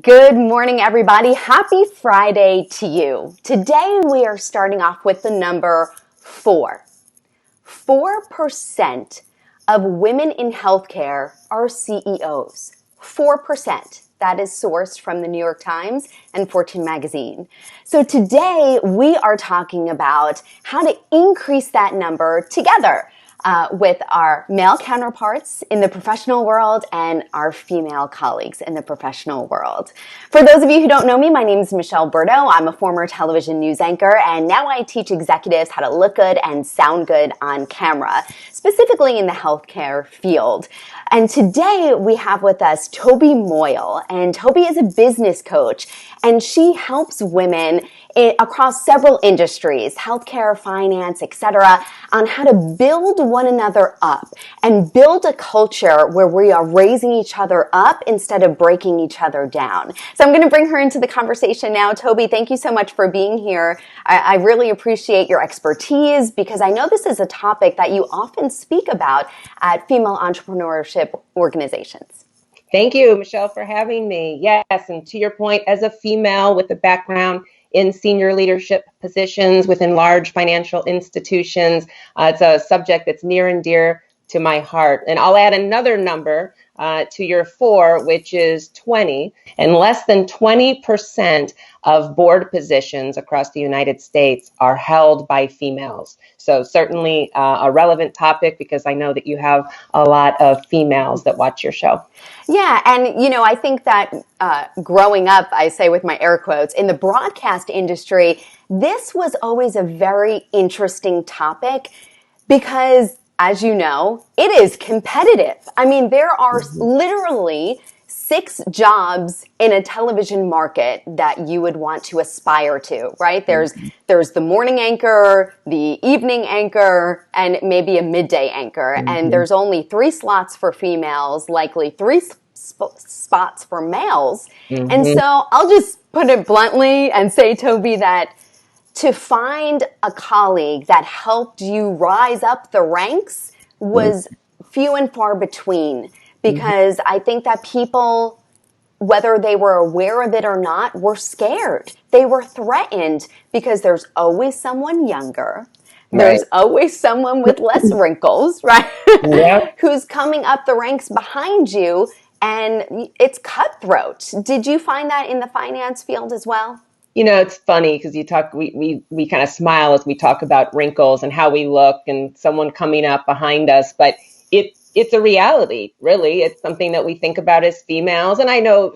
Good morning, everybody. Happy Friday to you. Today, we are starting off with the number 4. 4% of women in healthcare are CEOs. 4%. That is sourced from the New York Times and Fortune magazine. So today, we are talking about how to increase that number together. With our male counterparts in the professional world and our female colleagues in the professional world. For those of you who don't know me, my name is Michelle Berto. I'm a former television news anchor, and now I teach executives how to look good and sound good on camera, specifically in the healthcare field. And today we have with us Tobi Moyle, and Tobi is a business coach, and she helps women across several industries, healthcare, finance, etc., on how to build one another up and build a culture where we are raising each other up instead of breaking each other down. So I'm going to bring her into the conversation now. Tobi, thank you so much for being here. I really appreciate your expertise because I know this is a topic that you often speak about at female entrepreneurship organizations. Thank you, Michelle, for having me. Yes, and to your point, as a female with a background in senior leadership positions within large financial institutions, it's a subject that's near and dear to my heart. And I'll add another number to your 4, which is 20. And less than 20% of board positions across the United States are held by females. So certainly a relevant topic because I know that you have a lot of females that watch your show. Yeah, and I think that growing up, I say with my air quotes, in the broadcast industry, this was always a very interesting topic because, as you know, it is competitive. I mean, there are literally 6 jobs in a television market that you would want to aspire to, right? There's the morning anchor, the evening anchor, and maybe a midday anchor. And there's only 3 slots for females, likely 3 spots for males. And so I'll just put it bluntly and say, Tobi, that to find a colleague that helped you rise up the ranks was few and far between. Because I think that people, whether they were aware of it or not, were scared. They were threatened because there's always someone younger. There's always someone with less wrinkles, right? Yeah. Who's coming up the ranks behind you, and it's cutthroat. Did you find that in the finance field as well? It's funny because we kind of smile as we talk about wrinkles and how we look and someone coming up behind us, but it's a reality, really. It's something that we think about as females. And I know,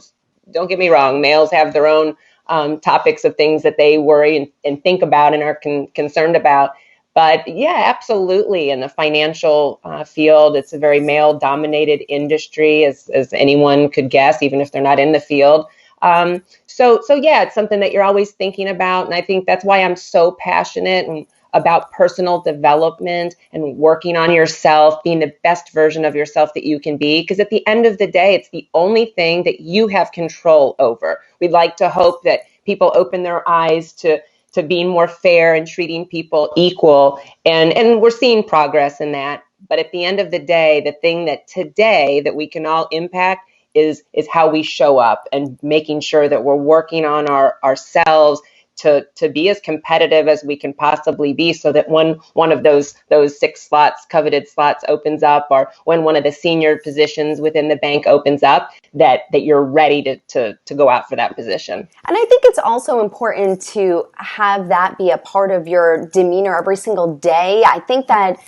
don't get me wrong, males have their own topics of things that they worry and think about and are concerned about. But yeah, absolutely. In the financial field, it's a very male-dominated industry, as anyone could guess, even if they're not in the field. So yeah, it's something that you're always thinking about. And I think that's why I'm so passionate about personal development and working on yourself, being the best version of yourself that you can be. Because at the end of the day, it's the only thing that you have control over. We'd like to hope that people open their eyes to being more fair and treating people equal. And we're seeing progress in that. But at the end of the day, the thing that today that we can all impact is how we show up and making sure that we're working on ourselves to be as competitive as we can possibly be, so that when one of those 6 coveted slots opens up, or when one of the senior positions within the bank opens up, that you're ready to go out for that position. And I think it's also important to have that be a part of your demeanor every single day. I think that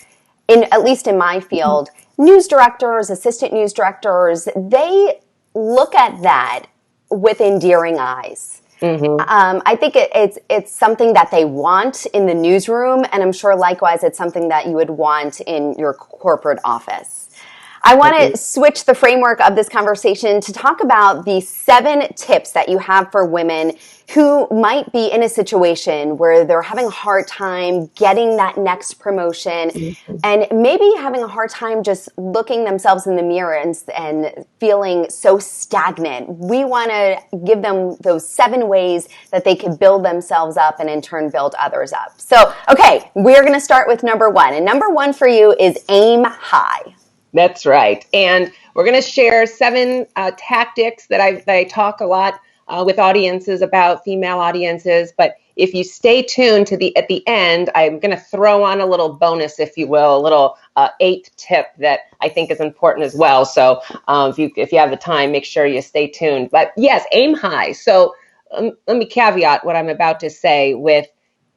at least in my field, news directors, assistant news directors, they look at that with endearing eyes. I think it's something that they want in the newsroom, and I'm sure likewise it's something that you would want in your corporate office. I want to switch the framework of this conversation to talk about the 7 tips that you have for women who might be in a situation where they're having a hard time getting that next promotion and maybe having a hard time just looking themselves in the mirror and feeling so stagnant. We want to give them those 7 ways that they can build themselves up and in turn build others up. So, okay, we're going to start with number 1. And number 1 for you is aim high. That's right. And we're going to share 7 tactics that I talk a lot with audiences about, female audiences. But if you stay tuned to at the end, I'm going to throw on a little bonus, if you will, a little 8th tip that I think is important as well. So if you have the time, make sure you stay tuned. But yes, aim high. So let me caveat what I'm about to say with,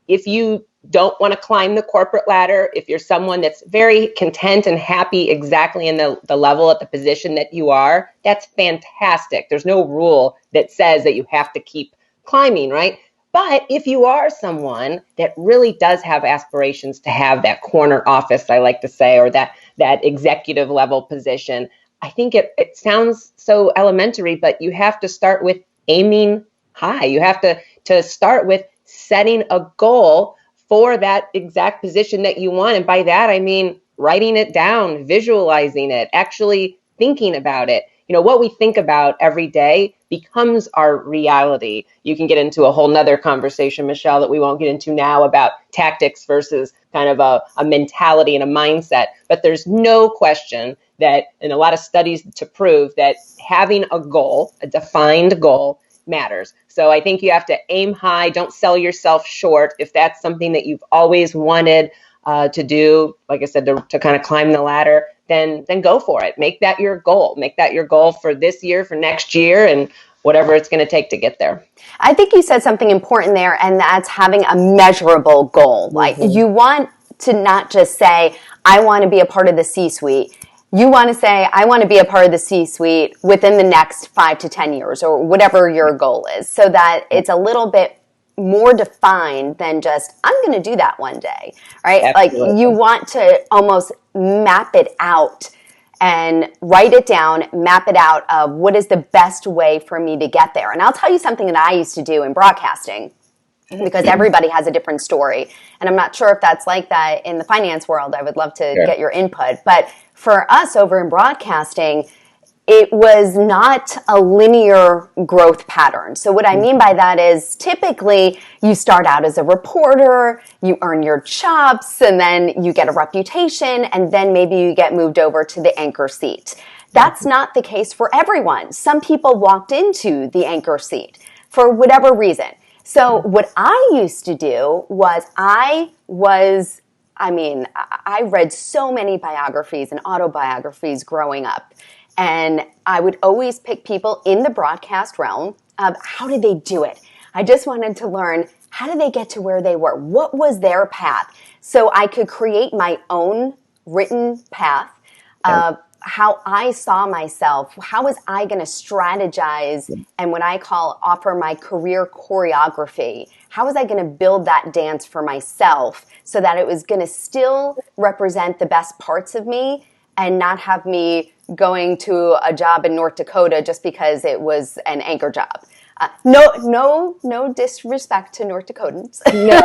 if you don't want to climb the corporate ladder, if you're someone that's very content and happy exactly in the level at the position that you are, that's fantastic. There's no rule that says that you have to keep climbing, right? But if you are someone that really does have aspirations to have that corner office, I like to say, or that executive level position, I think it sounds so elementary, but you have to start with aiming high. You have to start with setting a goal for that exact position that you want. And by that, I mean writing it down, visualizing it, actually thinking about it. What we think about every day becomes our reality. You can get into a whole nother conversation, Michelle, that we won't get into now about tactics versus kind of a mentality and a mindset. But there's no question that, in a lot of studies to prove that having a goal, a defined goal, matters. So I think you have to aim high. Don't sell yourself short. If that's something that you've always wanted to do, like I said, to kind of climb the ladder, then go for it. Make that your goal. Make that your goal for this year, for next year, and whatever it's going to take to get there. I think you said something important there, and that's having a measurable goal. Like, you want to not just say, I want to be a part of the C-suite. You want to say, I want to be a part of the C-suite within the next 5 to 10 years, or whatever your goal is, so that it's a little bit more defined than just, I'm going to do that one day, right? Absolutely. Like, you want to almost map it out and write it down, map it out of what is the best way for me to get there. And I'll tell you something that I used to do in broadcasting, because everybody has a different story. And I'm not sure if that's like that in the finance world. I would love to get your input. But for us over in broadcasting, it was not a linear growth pattern. So what I mean by that is, typically you start out as a reporter, you earn your chops, and then you get a reputation, and then maybe you get moved over to the anchor seat. That's not the case for everyone. Some people walked into the anchor seat for whatever reason. So what I used to do was I read so many biographies and autobiographies growing up. And I would always pick people in the broadcast realm of, how did they do it? I just wanted to learn, how did they get to where they were? What was their path? So I could create my own written path of how I saw myself. How was I going to strategize and what I offer my career choreography? How was I going to build that dance for myself so that it was going to still represent the best parts of me and not have me going to a job in North Dakota just because it was an anchor job. No disrespect to North Dakotans. No,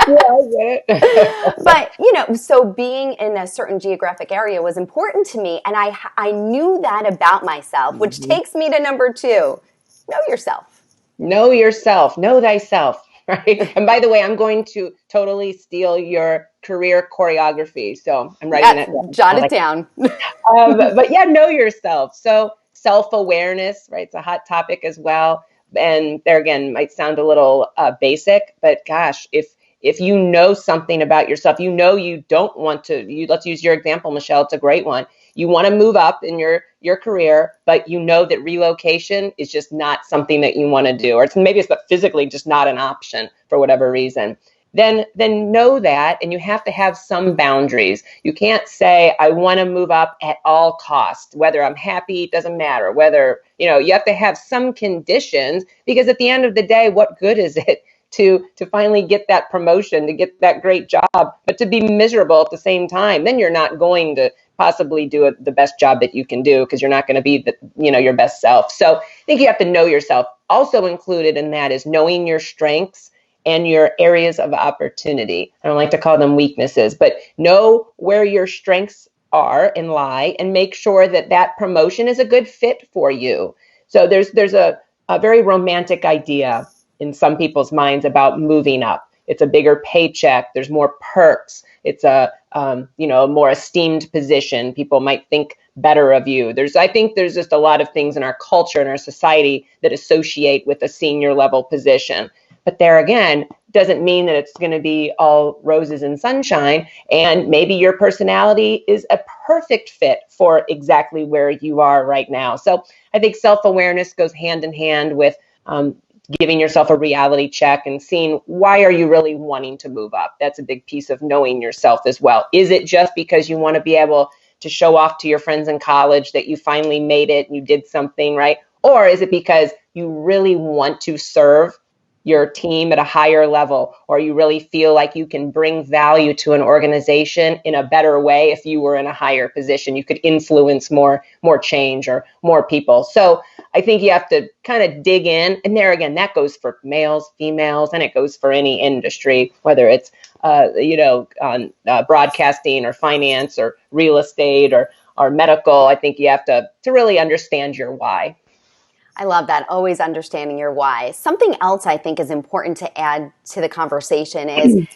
I get it. But, so being in a certain geographic area was important to me. And I knew that about myself, which takes me to number 2. Know yourself. Know yourself. Know thyself. Right. And by the way, I'm going to totally steal your career choreography. So I'm writing it. Jot it down. But yeah, know yourself. So self-awareness, right? It's a hot topic as well. And there again, might sound a little basic, but gosh, if you know something about yourself, you don't want to, let's use your example, Michelle, it's a great one. You want to move up in your career, but you know that relocation is just not something that you want to do, or maybe it's physically just not an option for whatever reason. Then know that, and you have to have some boundaries. You can't say, I want to move up at all costs, whether I'm happy, doesn't matter, whether, you have to have some conditions, because at the end of the day, what good is it to finally get that promotion, to get that great job, but to be miserable at the same time? Then you're not going to possibly do the best job that you can do, because you're not going to be your best self. So I think you have to know yourself. Also included in that is knowing your strengths and your areas of opportunity. I don't like to call them weaknesses, but know where your strengths are and lie, and make sure that promotion is a good fit for you. So there's a very romantic idea in some people's minds about moving up. It's a bigger paycheck. There's more perks. It's a more esteemed position. People might think better of you. I think there's just a lot of things in our culture and our society that associate with a senior level position. But there again, doesn't mean that it's going to be all roses and sunshine. And maybe your personality is a perfect fit for exactly where you are right now. So I think self-awareness goes hand in hand with giving yourself a reality check and seeing why are you really wanting to move up. That's a big piece of knowing yourself as well. Is it just because you want to be able to show off to your friends in college that you finally made it and you did something, right? Or is it because you really want to serve your team at a higher level, or you really feel like you can bring value to an organization in a better way? If you were in a higher position, you could influence more change or more people. So I think you have to kind of dig in. And there again, that goes for males, females, and it goes for any industry, whether it's on broadcasting or finance or real estate or medical. I think you have to really understand your why. I love that. Always understanding your why. Something else I think is important to add to the conversation is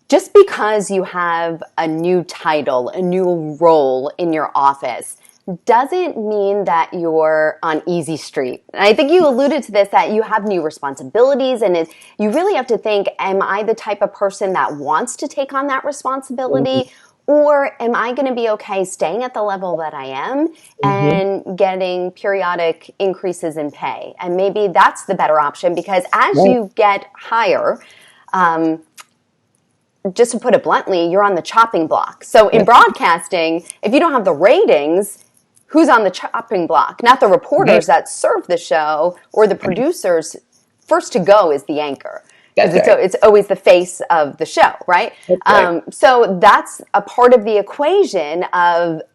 just because you have a new title, a new role in your office, doesn't mean that you're on easy street. And I think you alluded to this, that you have new responsibilities, and you really have to think, am I the type of person that wants to take on that responsibility? Or am I going to be okay staying at the level that I am and getting periodic increases in pay? And maybe that's the better option, because as you get higher, just to put it bluntly, you're on the chopping block. So in broadcasting, if you don't have the ratings, who's on the chopping block? Not the reporters that serve the show or the producers. First to go is the anchor. Because it's always the face of the show, right? So that's a part of the equation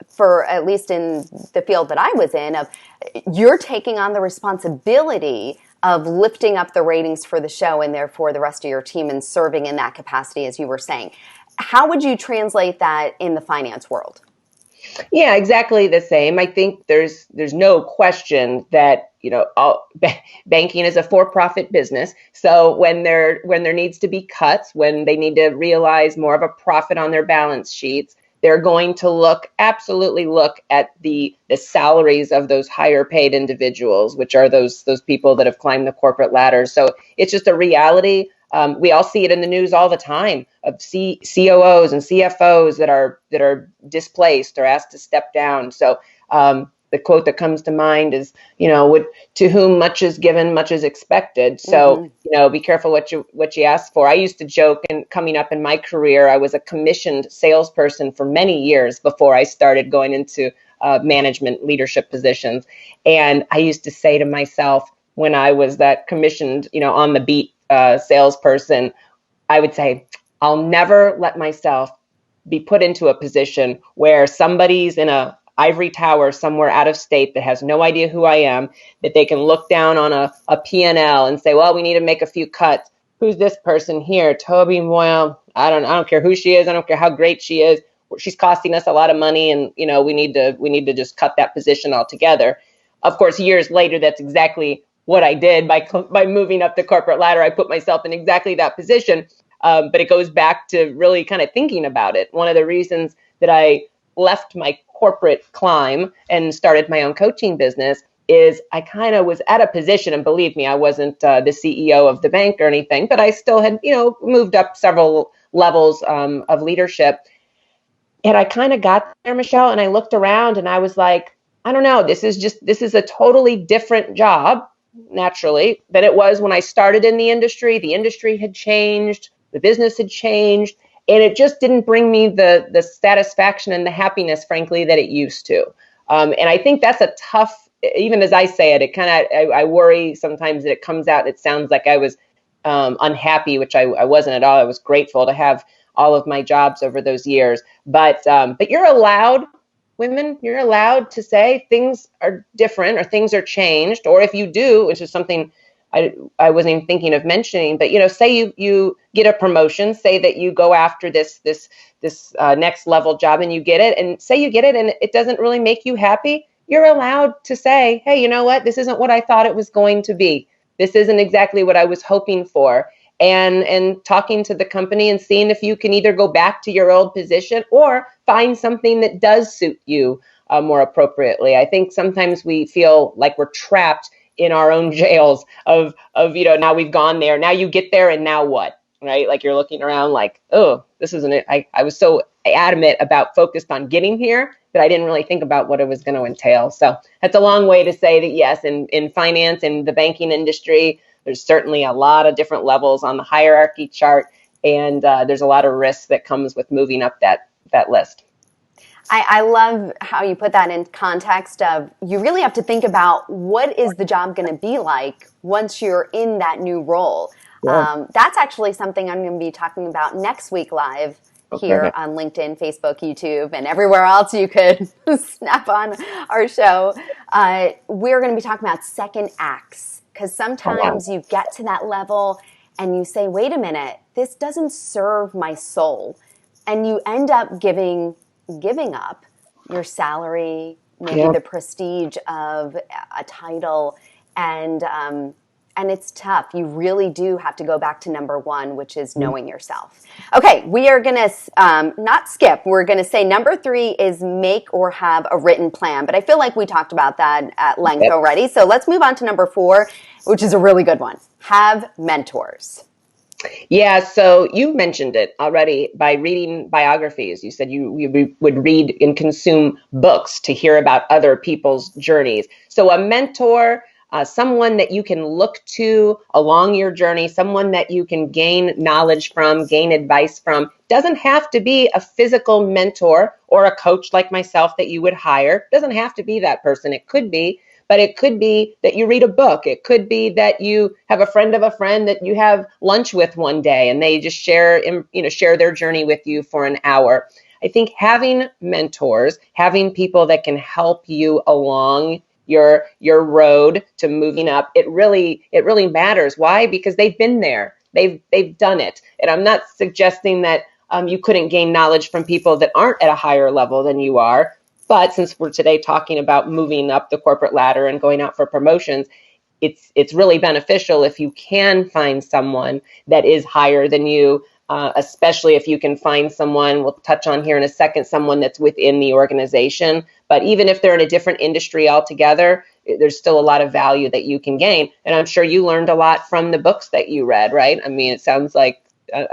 for at least in the field that I was in, of you're taking on the responsibility of lifting up the ratings for the show and therefore the rest of your team, and serving in that capacity, as you were saying. How would you translate that in the finance world? Yeah, exactly the same. I think there's no question that banking is a for-profit business. So when there needs to be cuts, when they need to realize more of a profit on their balance sheets, they're going to absolutely look at the salaries of those higher paid individuals, which are those people that have climbed the corporate ladder. So it's just a reality. We all see it in the news all the time of COOs and CFOs that are displaced or asked to step down. So the quote that comes to mind is, to whom much is given, much is expected. So, be careful what you ask for. I used to joke, and coming up in my career, I was a commissioned salesperson for many years before I started going into management leadership positions. And I used to say to myself, when I was that commissioned, on the beat salesperson, I would say, I'll never let myself be put into a position where somebody's in a ivory tower somewhere out of state that has no idea who I am, that they can look down on a P&L and say, well, we need to make a few cuts. Who's this person here? Tobi Moyle. I don't care who she is. I don't care how great she is. She's costing us a lot of money, and we need to just cut that position altogether. Of course, years later, that's exactly what I did by moving up the corporate ladder. I put myself in exactly that position. But it goes back to really kind of thinking about it. One of the reasons that I left my corporate climb and started my own coaching business is I kind of was at a position, and believe me, I wasn't the CEO of the bank or anything, but I still had, moved up several levels of leadership. And I kind of got there, Michelle, and I looked around and I was like, I don't know, this is a totally different job, naturally, than it was when I started in the industry. The industry had changed, the business had changed, and it just didn't bring me the satisfaction and the happiness, frankly, that it used to. And I think that's a tough, even as I say it, I worry sometimes that it comes out, it sounds like I was unhappy, which I wasn't at all. I was grateful to have all of my jobs over those years. But you're allowed, women, you're allowed to say things are different or things are changed. Or if you do, which is something I wasn't even thinking of mentioning, but say you get a promotion, say that you go after this next level job and you get it, and say you get it and it doesn't really make you happy, you're allowed to say, hey, you know what? This isn't what I thought it was going to be. This isn't exactly what I was hoping for. And talking to the company and seeing if you can either go back to your old position or find something that does suit you more appropriately. I think sometimes we feel like we're trapped in our own jails of now we've gone there, now you get there, and now what, right? Like you're looking around like, oh, this isn't it. I was so adamant about focused on getting here that I didn't really think about what it was going to entail. So that's a long way to say that yes, in finance and the banking industry, there's certainly a lot of different levels on the hierarchy chart, and there's a lot of risk that comes with moving up that list. I love how you put that in context of you really have to think about what is the job going to be like once you're in that new role. Yeah. That's actually something I'm going to be talking about next week live here on LinkedIn, Facebook, YouTube, and everywhere else you could snap on our show. We're going to be talking about second acts, because sometimes you get to that level and you say, wait a minute, this doesn't serve my soul. And you end up giving up your salary, maybe the prestige of a title, and it's tough. You really do have to go back to number one, which is knowing yourself. Okay, we are going to not skip. We're going to say number 3 is make or have a written plan. But I feel like we talked about that at length already. So let's move on to number 4, which is a really good one. Have mentors. Yeah, so you mentioned it already by reading biographies. You said you would read and consume books to hear about other people's journeys. So a mentor, someone that you can look to along your journey, someone that you can gain knowledge from, gain advice from. Doesn't have to be a physical mentor or a coach like myself that you would hire. Doesn't have to be that person. It could be. But it could be that you read a book. It could be that you have a friend of a friend that you have lunch with one day and they just share their journey with you for an hour. I think having mentors, having people that can help you along your road to moving up, it really matters. Why? Because they've been there. They've done it. And I'm not suggesting that you couldn't gain knowledge from people that aren't at a higher level than you are. But since we're today talking about moving up the corporate ladder and going out for promotions, it's really beneficial if you can find someone that is higher than you, especially if you can find someone, we'll touch on here in a second, someone that's within the organization. But even if they're in a different industry altogether, there's still a lot of value that you can gain. And I'm sure you learned a lot from the books that you read, right? I mean, it sounds like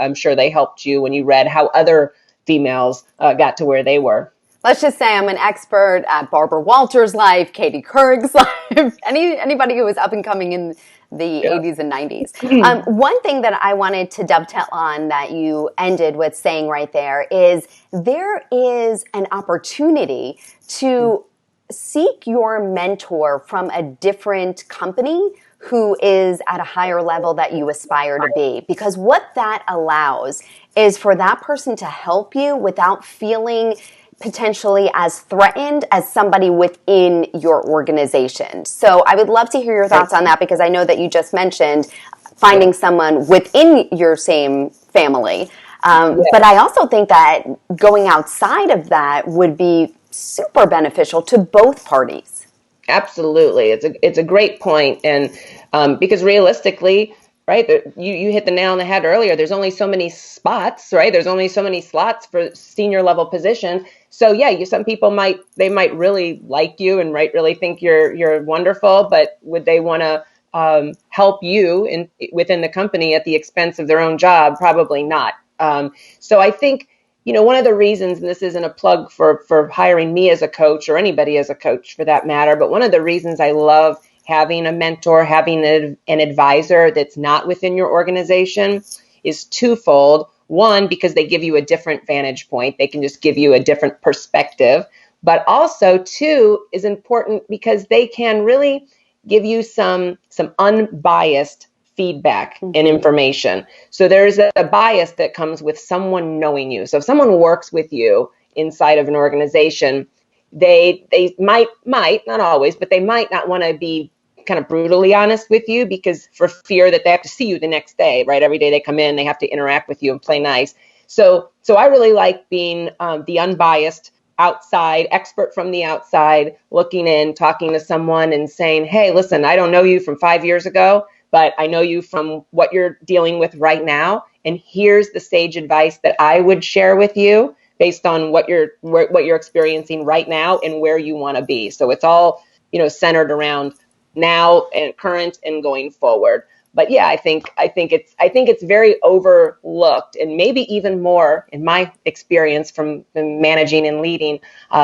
I'm sure they helped you when you read how other females got to where they were. Let's just say I'm an expert at Barbara Walters' life, Katie Couric's life, anybody who was up and coming in the 80s and 90s. One thing that I wanted to dovetail on that you ended with saying right there is there is an opportunity to seek your mentor from a different company who is at a higher level that you aspire to be. Because what that allows is for that person to help you without feeling potentially as threatened as somebody within your organization. So I would love to hear your thoughts on that, because I know that you just mentioned finding someone within your same family. But I also think that going outside of that would be super beneficial to both parties. Absolutely. It's a great point. And because realistically, right, you hit the nail on the head earlier. There's only so many spots, right? There's only so many slots for senior level positions. So yeah, some people might really like you and might really think you're wonderful, but would they want to help you within the company at the expense of their own job? Probably not. So I think, one of the reasons, and this isn't a plug for hiring me as a coach or anybody as a coach for that matter, but one of the reasons I love having a mentor, having an advisor that's not within your organization is twofold. One, because they give you a different vantage point. They can just give you a different perspective. But also, two, is important because they can really give you some unbiased feedback and information. So there's a bias that comes with someone knowing you. So if someone works with you inside of an organization, they might, not always, but they might not want to be kind of brutally honest with you because for fear that they have to see you the next day, right? Every day they come in, they have to interact with you and play nice. So I really like being the unbiased outside expert from the outside, looking in, talking to someone and saying, hey, listen, I don't know you from 5 years ago, but I know you from what you're dealing with right now. And here's the sage advice that I would share with you based on what you're experiencing right now and where you want to be. So it's all, centered around now and current and going forward. But yeah, I think it's very overlooked, and maybe even more in my experience from managing and leading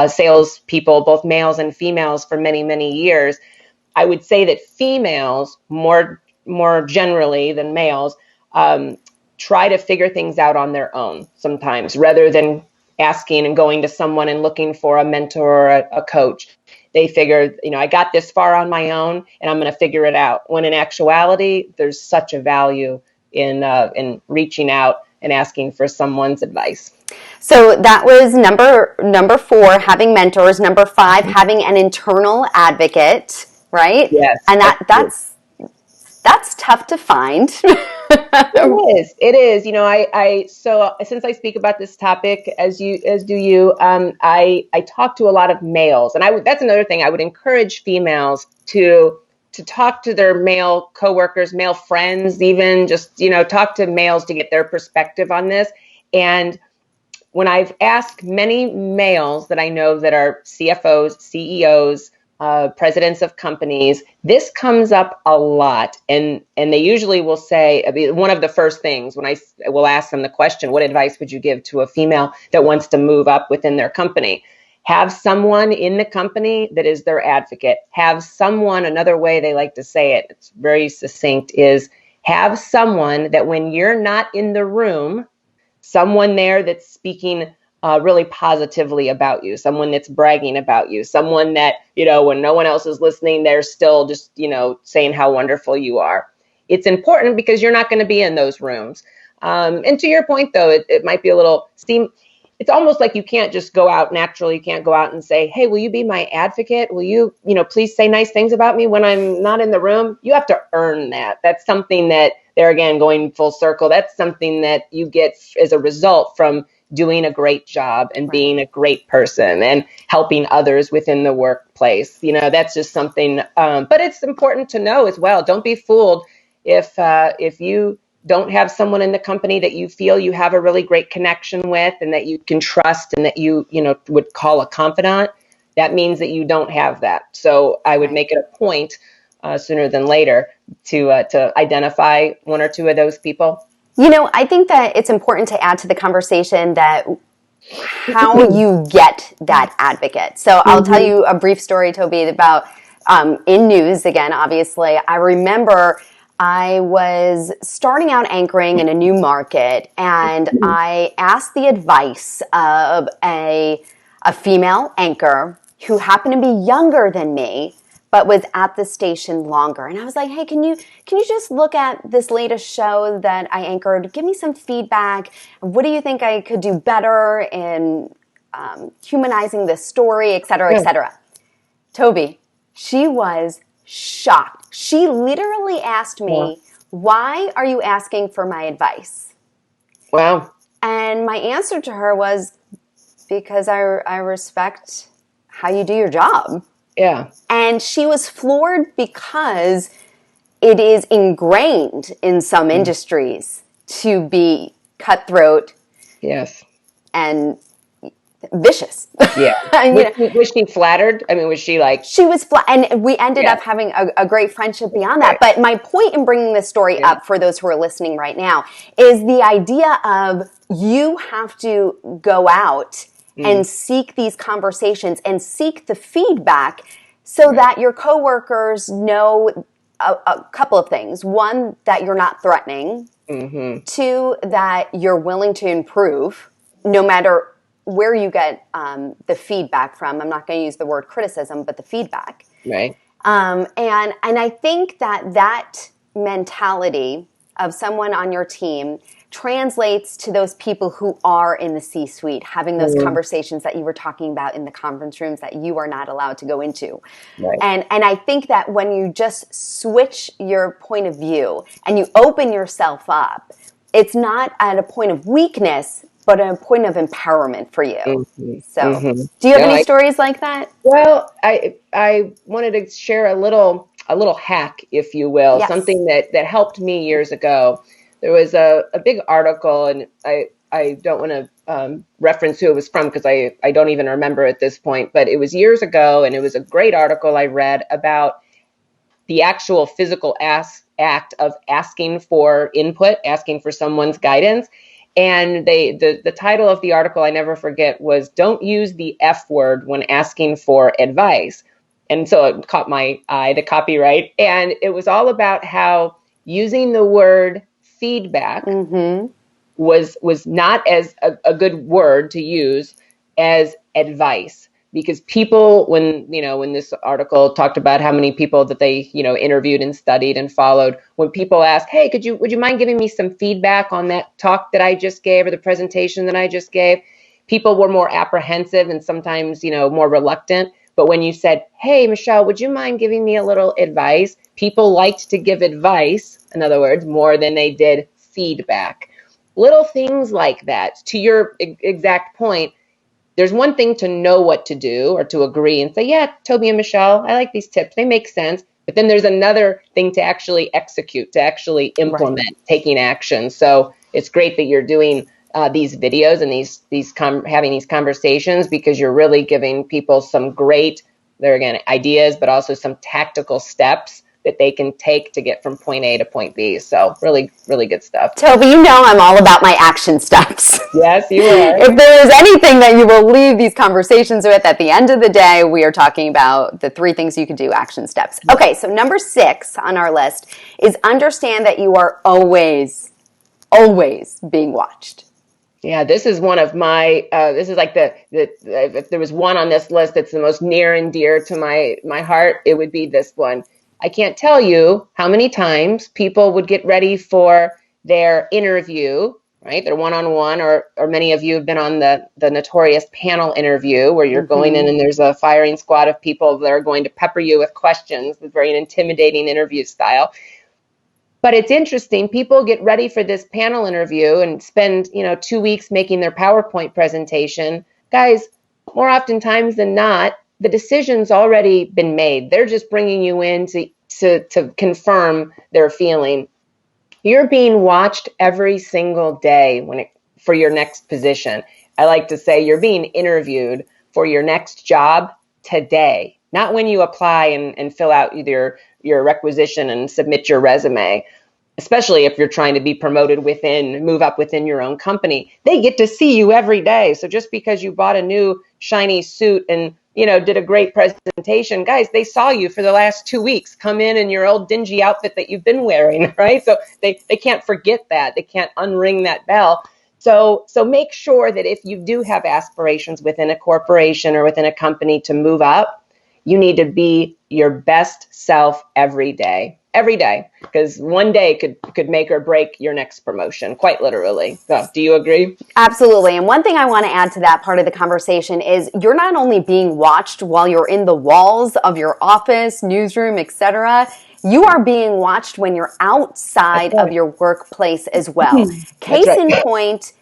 sales people, both males and females, for many, many years. I would say that females more generally than males try to figure things out on their own sometimes, rather than asking and going to someone and looking for a mentor or a coach. They figure, I got this far on my own and I'm going to figure it out. When in actuality, there's such a value in reaching out and asking for someone's advice. So that was number 4, having mentors. Number 5, having an internal advocate, right? Yes. And that's tough to find. It is. So since I speak about this topic, as do you, I talk to a lot of males, and that's another thing I would encourage females to talk to their male coworkers, male friends, even just, talk to males to get their perspective on this. And when I've asked many males that I know that are CFOs, CEOs, presidents of companies, this comes up a lot, and they usually will say, one of the first things when I will ask them the question, what advice would you give to a female that wants to move up within their company? Have someone in the company that is their advocate. Have someone, another way they like to say it, it's very succinct, is have someone that when you're not in the room, someone there that's speaking really positively about you, someone that's bragging about you, someone that, when no one else is listening, they're still just, saying how wonderful you are. It's important because you're not going to be in those rooms. And to your point, though, it might be a little it's almost like you can't just go out naturally. You can't go out and say, hey, will you be my advocate? Will you, please say nice things about me when I'm not in the room? You have to earn that. That's something that, there again, going full circle, that's something that you get as a result from doing a great job and being a great person and helping others within the workplace. That's just something, but it's important to know as well. Don't be fooled if you don't have someone in the company that you feel you have a really great connection with and that you can trust and that you would call a confidant. That means that you don't have that. So I would make it a point sooner than later to identify one or two of those people. I think that it's important to add to the conversation that how you get that advocate. So I'll tell you a brief story, Tobi, about in news again, obviously. I remember I was starting out anchoring in a new market, and I asked the advice of a female anchor who happened to be younger than me, but was at the station longer. And I was like, hey, can you just look at this latest show that I anchored? Give me some feedback. What do you think I could do better in humanizing this story, et cetera, et cetera? Tobi, she was shocked. She literally asked me, why are you asking for my advice? Wow. And my answer to her was, because I respect how you do your job. Yeah. And she was floored because it is ingrained in some industries to be cutthroat. Yes. And vicious. Yeah. Was she flattered? I mean, was she like... She was flat, and we ended up having a great friendship beyond that. But my point in bringing this story up for those who are listening right now is the idea of you have to go out and seek these conversations and seek the feedback so that your coworkers know a couple of things. One, that you're not threatening. Two, that you're willing to improve no matter where you get the feedback from. I'm not going to use the word criticism, but the feedback. Right. And I think that mentality of someone on your team translates to those people who are in the C-suite, having those conversations that you were talking about in the conference rooms that you are not allowed to go into. Right. And I think that when you just switch your point of view and you open yourself up, it's not at a point of weakness, but a point of empowerment for you. So do you have any stories like that? Well, I wanted to share a little hack, if you will, something that helped me years ago. There was a big article, and I I don't want to reference who it was from because I don't even remember at this point, but it was years ago, and it was a great article I read about the actual physical act of asking for input, asking for someone's guidance. And the title of the article, I never forget, was "Don't Use the F Word When Asking for Advice." And so it caught my eye, the copyright. And it was all about how using the word feedback was not as a good word to use as advice. Because people, when this article talked about how many people that they, interviewed and studied and followed, when people ask, hey, would you mind giving me some feedback on that talk that I just gave or the presentation that I just gave? People were more apprehensive and sometimes, more reluctant. But when you said, hey, Michelle, would you mind giving me a little advice? People liked to give advice, in other words, more than they did feedback. Little things like that. To your exact point, there's one thing to know what to do or to agree and say, yeah, Tobi and Michelle, I like these tips. They make sense. But then there's another thing to actually execute, to actually implement, taking action. So it's great that you're doing these videos and having these conversations, because you're really giving people some great, ideas, but also some tactical steps that they can take to get from point A to point B. So really, really good stuff. Tobi, you know I'm all about my action steps. Yes, you are. If there is anything that you will leave these conversations with, at the end of the day, we are talking about the 3 things you can do, action steps. Okay, so number 6 on our list is understand that you are always being watched. Yeah, this is one of my, this is like if there was one on this list that's the most near and dear to my heart, it would be this one. I can't tell you how many times people would get ready for their interview, right? Their one-on-one, or many of you have been on the notorious panel interview where you're going in and there's a firing squad of people that are going to pepper you with questions, with very intimidating interview style. But it's interesting, people get ready for this panel interview and spend, 2 weeks making their PowerPoint presentation. Guys, more oftentimes than not, the decision's already been made. They're just bringing you in to confirm their feeling. You're being watched every single day for your next position. I like to say you're being interviewed for your next job today, not when you apply and fill out either your requisition and submit your resume. Especially if you're trying to be promoted move up within your own company, they get to see you every day. So just because you bought a new shiny suit and, did a great presentation, guys, they saw you for the last 2 weeks come in your old dingy outfit that you've been wearing, right? So they can't forget that. They can't unring that bell. So make sure that if you do have aspirations within a corporation or within a company to move up, you need to be your best self every day, because one day could make or break your next promotion, quite literally. So do you agree? Absolutely. And one thing I want to add to that part of the conversation is you're not only being watched while you're in the walls of your office, newsroom, etc. You are being watched when you're outside of your workplace as well. Case in point,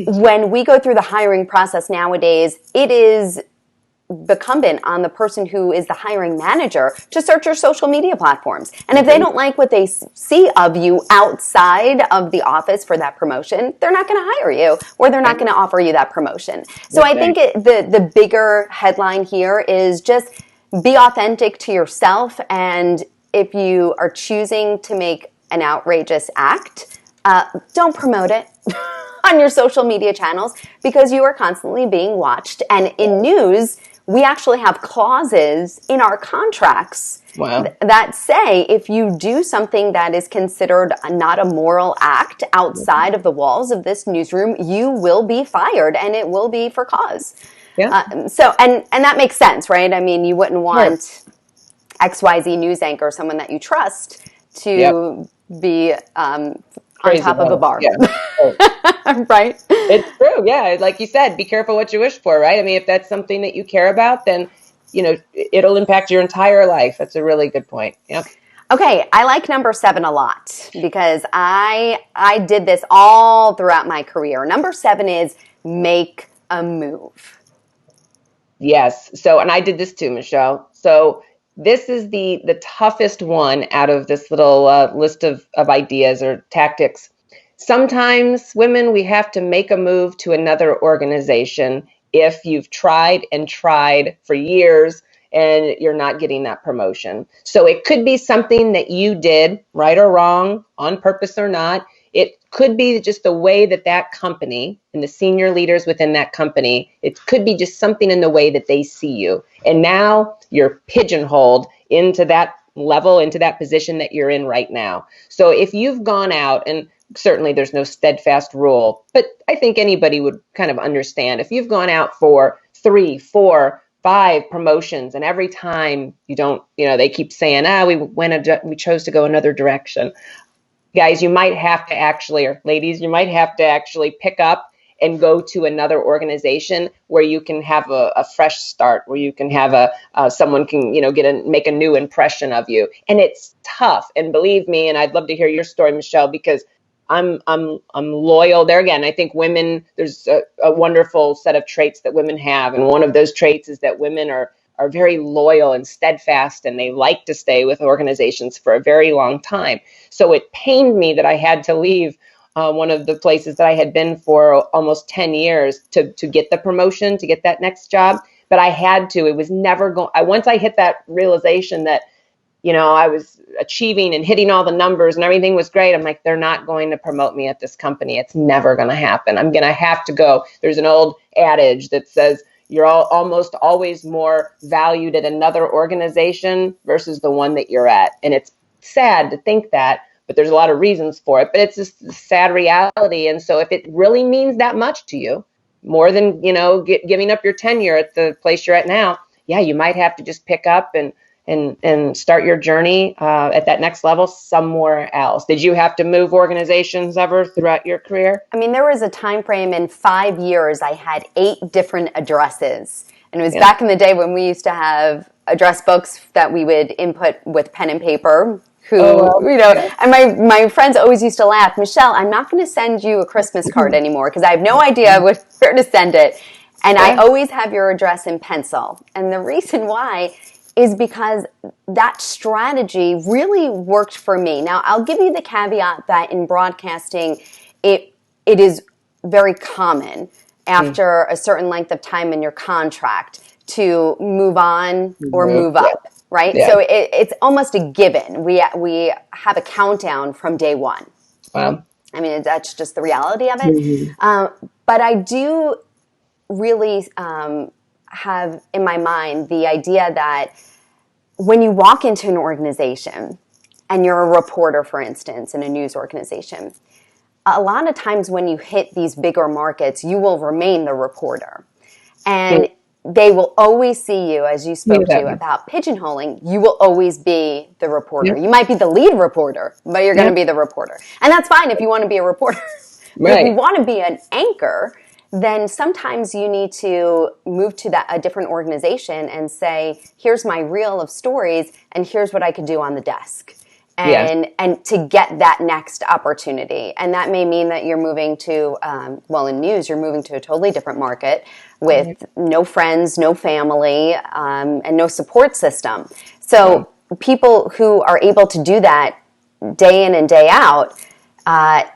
when we go through the hiring process nowadays, it is incumbent on the person who is the hiring manager to search your social media platforms. And if they don't like what they see of you outside of the office for that promotion, they're not going to hire you, or they're not going to offer you that promotion. So I think the bigger headline here is just be authentic to yourself. And if you are choosing to make an outrageous act, don't promote it on your social media channels, because you are constantly being watched. And in news, we actually have clauses in our contracts that say if you do something that is considered not a moral act outside of the walls of this newsroom, you will be fired, and it will be for cause. Yeah. So that makes sense, right? I mean, you wouldn't want XYZ news anchor, someone that you trust, to be on top of a bar. Yeah. Right? It's true. Yeah. Like you said, be careful what you wish for, right? I mean, if that's something that you care about, then, it'll impact your entire life. That's a really good point. Yeah. Okay. I like number 7 a lot, because I did this all throughout my career. Number 7 is make a move. Yes. So, and I did this too, Michelle. So this is the toughest one out of this little list of ideas or tactics. Sometimes women, we have to make a move to another organization if you've tried and tried for years and you're not getting that promotion. So it could be something that you did, right or wrong, on purpose or not. It could be just the way that that company and the senior leaders within that company, it could be just something in the way that they see you. And now you're pigeonholed into that level, into that position that you're in right now. So if you've gone out, and certainly there's no steadfast rule, but I think anybody would kind of understand if you've gone out for 3, 4, 5 promotions, and every time you don't, they keep saying, we chose to go another direction. Guys, you might have to actually, or ladies, you might have to actually pick up and go to another organization where you can have a fresh start, where you can have someone can, make a new impression of you. And it's tough. And believe me, and I'd love to hear your story, Michelle, because I'm loyal. There again, I think women, there's a wonderful set of traits that women have. And one of those traits is that women are very loyal and steadfast, and they like to stay with organizations for a very long time. So it pained me that I had to leave one of the places that I had been for almost 10 years to get the promotion, to get that next job. But I had to. It was never going. Once I hit that realization that, I was achieving and hitting all the numbers and everything was great, I'm like, they're not going to promote me at this company. It's never going to happen. I'm going to have to go. There's an old adage that says, you're almost always more valued at another organization versus the one that you're at. And it's sad to think that, but there's a lot of reasons for it. But it's just a sad reality. And so if it really means that much to you, more than, giving up your tenure at the place you're at now, yeah, you might have to just pick up and start your journey at that next level somewhere else. Did you have to move organizations ever throughout your career? I mean, there was a time frame in 5 years I had 8 different addresses. And it was back in the day when we used to have address books that we would input with pen and paper. And my friends always used to laugh, Michelle, I'm not going to send you a Christmas card anymore because I have no idea where to send it. And I always have your address in pencil. And the reason why is because that strategy really worked for me. Now, I'll give you the caveat that in broadcasting, it is very common after a certain length of time in your contract to move on or move up, right? Yeah. So it's almost a given. We have a countdown from day one. Wow. I mean, that's just the reality of it. But I do really have in my mind the idea that when you walk into an organization and you're a reporter, for instance, in a news organization, a lot of times when you hit these bigger markets, you will remain the reporter. And they will always see you, as you spoke to about pigeonholing, you will always be the reporter. You might be the lead reporter, but you're going to be the reporter. And that's fine if you want to be a reporter. But if you want to be an anchor, then sometimes you need to move to a different organization and say, here's my reel of stories, and here's what I could do on the desk. And to get that next opportunity. And that may mean that you're moving to, in news, you're moving to a totally different market with no friends, no family, and no support system. So people who are able to do that day in and day out,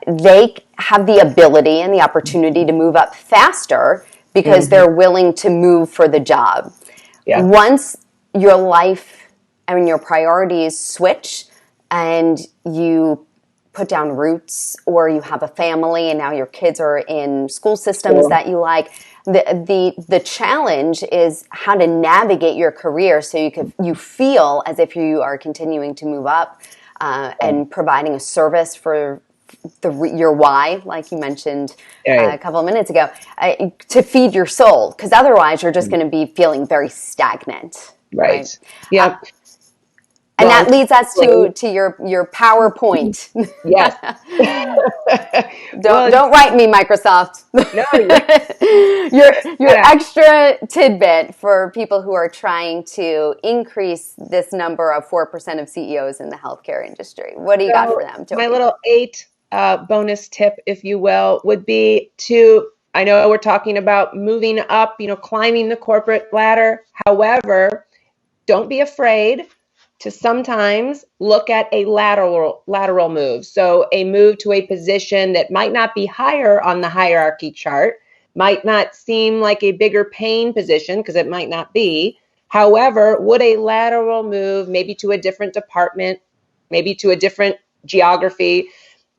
they have the ability and the opportunity to move up faster because they're willing to move for the job. Once your life and your priorities switch and you put down roots, or you have a family and now your kids are in school systems that you like, the challenge is how to navigate your career so you feel as if you are continuing to move up and providing a service for your why, like you mentioned a couple of minutes ago, to feed your soul, because otherwise you're just going to be feeling very stagnant. Right. Yeah. And that leads us to your PowerPoint. Yes. Don't write me, Microsoft. No. your extra tidbit for people who are trying to increase this number of 4% of CEOs in the healthcare industry. What do you got for them, Tobi? My little 8 bonus tip, if you will, would be I know we're talking about moving up, climbing the corporate ladder. However, don't be afraid to sometimes look at a lateral move. So a move to a position that might not be higher on the hierarchy chart, might not seem like a bigger paying position because it might not be. However, would a lateral move maybe to a different department, maybe to a different geography,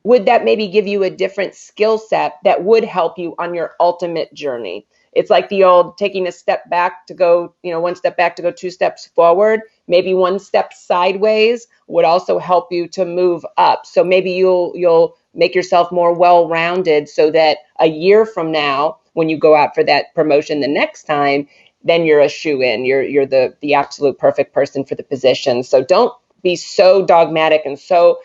would that maybe give you a different skill set that would help you on your ultimate journey? It's like the old taking a step back to go, one step back to go 2 steps forward. Maybe 1 step sideways would also help you to move up. So maybe you'll make yourself more well-rounded so that a year from now, when you go out for that promotion the next time, then you're a shoe-in. You're the absolute perfect person for the position. So don't be so dogmatic and so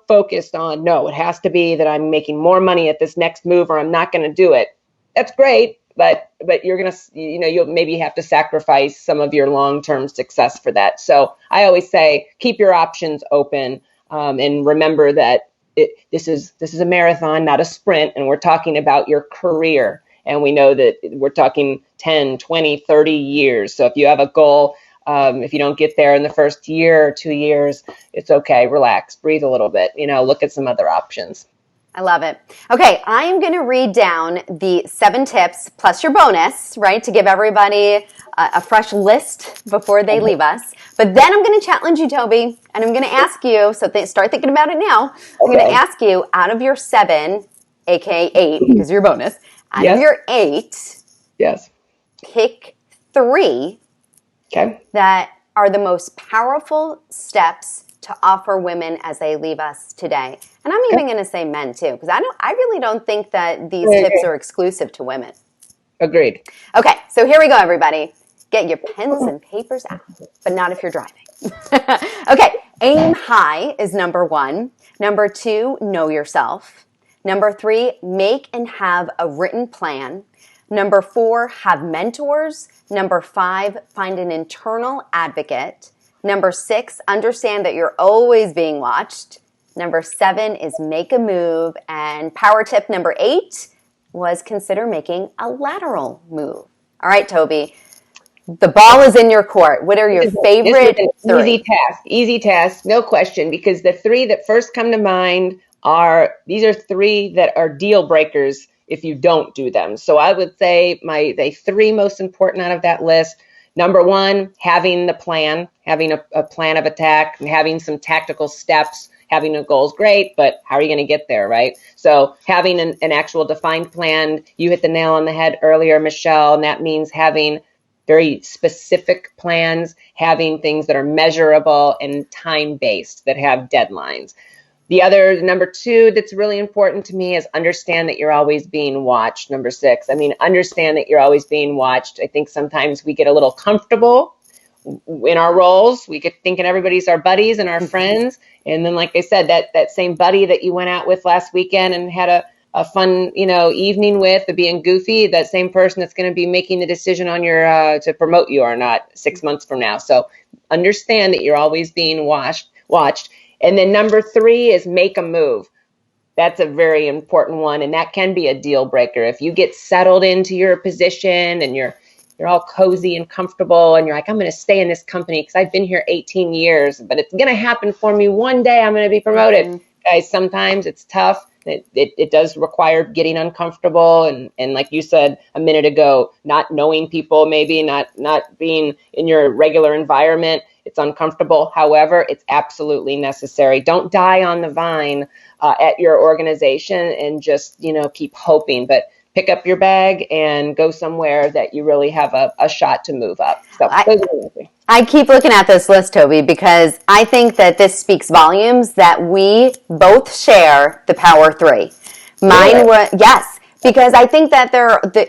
focused on, no, it has to be that I'm making more money at this next move or I'm not going to do it. That's great, but you're going to, you'll maybe have to sacrifice some of your long-term success for that. So I always say, keep your options open, and remember that this is a marathon, not a sprint, and we're talking about your career. And we know that we're talking 10, 20, 30 years. So if you have a goal, if you don't get there in the first year or 2 years, it's okay. Relax, breathe a little bit, look at some other options. I love it. Okay, I am going to read down the 7 tips plus your bonus, right, to give everybody a fresh list before they leave us. But then I'm going to challenge you, Tobi, and I'm going to ask you, so start thinking about it now. I'm going to ask you, out of your 7, aka 8, because you're bonus, out of your 8, pick 3 that are the most powerful steps to offer women as they leave us today. And I'm even going to say men too, because I really don't think that these tips are exclusive to women. Agreed. Okay, so here we go, everybody. Get your pens and papers out, but not if you're driving. Okay, aim high is number 1. Number 2, know yourself. Number 3, make and have a written plan. Number 4, have mentors. Number 5, find an internal advocate. Number 6, understand that you're always being watched. Number 7 is make a move. And power tip number 8 was consider making a lateral move. All right, Tobi, the ball is in your court. What are your favorite 3? Easy task, no question, because the 3 that first come to mind these are 3 that are deal breakers if you don't do them. So I would say the 3 most important out of that list. Number 1, having the plan, having a plan of attack, and having some tactical steps. Having a goal is great, but how are you going to get there, right? So having an actual defined plan, you hit the nail on the head earlier, Michelle, and that means having very specific plans, having things that are measurable and time-based, that have deadlines. The other, number 2, that's really important to me is understand that you're always being watched. Number 6, understand that you're always being watched. I think sometimes we get a little comfortable in our roles. We get thinking everybody's our buddies and our friends. And then, like I said, that same buddy that you went out with last weekend and had a fun, evening with, being goofy, that same person that's going to be making the decision on your to promote you or not 6 months from now. So understand that you're always being watched. And then number 3 is make a move. That's a very important one, and that can be a deal breaker. If you get settled into your position and you're all cozy and comfortable and you're like, I'm going to stay in this company because I've been here 18 years, but it's going to happen for me. One day I'm going to be promoted. Mm-hmm. Guys, sometimes it's tough. It does require getting uncomfortable and like you said a minute ago, not knowing people, maybe not being in your regular environment. It's uncomfortable. However, it's absolutely necessary. Don't die on the vine at your organization and just, keep hoping, but pick up your bag and go somewhere that you really have a shot to move up. So I keep looking at this list, Tobi, because I think that this speaks volumes that we both share the power 3. Mine were, yes, because I think that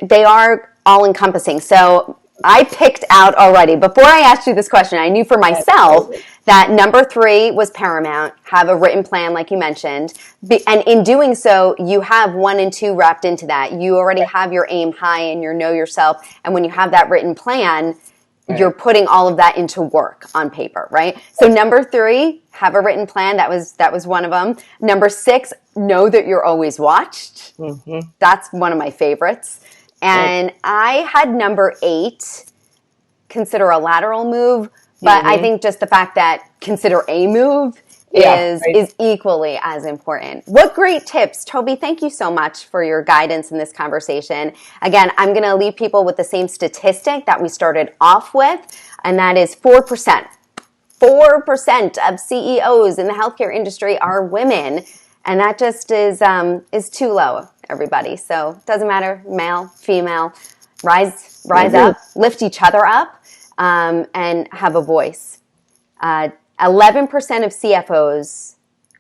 they are all encompassing. So I picked out already, before I asked you this question, I knew for myself that number 3 was paramount, have a written plan like you mentioned. And in doing so, you have 1 and 2 wrapped into that. You already have your aim high and your know yourself. And when you have that written plan, you're putting all of that into work on paper, right? So number 3, have a written plan. That was one of them. Number 6, know that you're always watched. Mm-hmm. That's one of my favorites. And I had number 8, consider a lateral move, But I think just the fact that consider a move is equally as important. What great tips. Tobi, thank you so much for your guidance in this conversation. Again, I'm going to leave people with the same statistic that we started off with, and that is 4%. 4% of CEOs in the healthcare industry are women, and that just is too low, everybody. So it doesn't matter, male, female, rise up, lift each other up, and have a voice. 11% of CFOs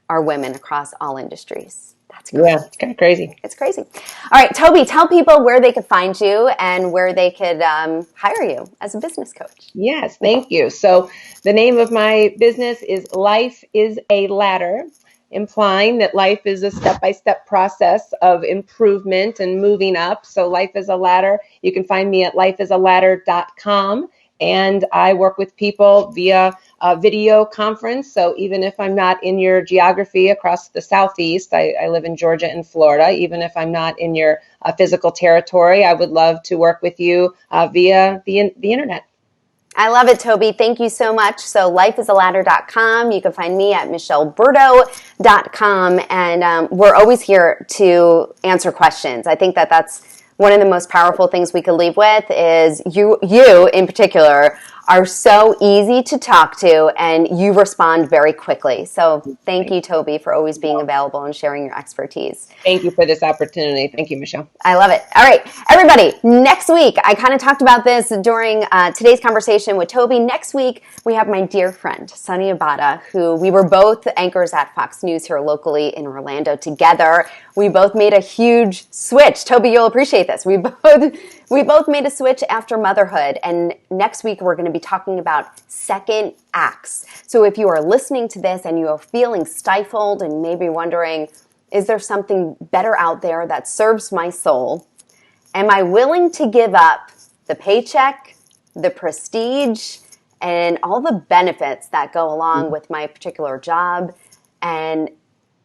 are women across all industries. That's crazy. Yeah, it's kind of crazy. It's crazy. All right, Tobi, tell people where they could find you and where they could hire you as a business coach. Yes, thank you. So the name of my business is Life is a Ladder, implying that life is a step-by-step process of improvement and moving up. So Life is a Ladder. You can find me at lifeisaladder.com. And I work with people via a video conference. So even if I'm not in your geography across the Southeast, I live in Georgia and Florida, even if I'm not in your physical territory, I would love to work with you via the internet. I love it, Tobi. Thank you so much. So lifeisaladder.com. You can find me at michelleberto.com. And we're always here to answer questions. I think that that's one of the most powerful things we could leave with is you in particular are so easy to talk to and you respond very quickly. So thank you, Tobi, for always being available and sharing your expertise. Thank you for this opportunity. Thank you, Michelle. I love it. All right, everybody, next week, I kind of talked about this during today's conversation with Tobi. Next week, we have my dear friend, Sunny Abada, who we were both anchors at Fox News here locally in Orlando together. We both made a huge switch. Tobi, you'll appreciate this. We both made a switch after motherhood, and next week we're going to be talking about second acts. So if you are listening to this and you are feeling stifled and maybe wondering, is there something better out there that serves my soul? Am I willing to give up the paycheck, the prestige, and all the benefits that go along with my particular job and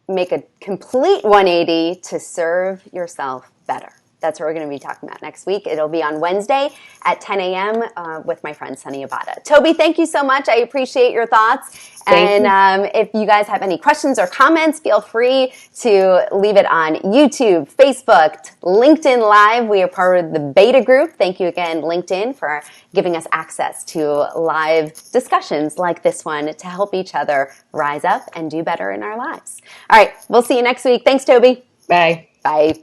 make a complete 180 to serve yourself better? That's what we're going to be talking about next week. It'll be on Wednesday at 10 a.m. With my friend Sunny Abada. Tobi, thank you so much. I appreciate your thoughts. If you guys have any questions or comments, feel free to leave it on YouTube, Facebook, LinkedIn Live. We are part of the beta group. Thank you again, LinkedIn, for giving us access to live discussions like this one to help each other rise up and do better in our lives. All right, we'll see you next week. Thanks, Tobi. Bye. Bye.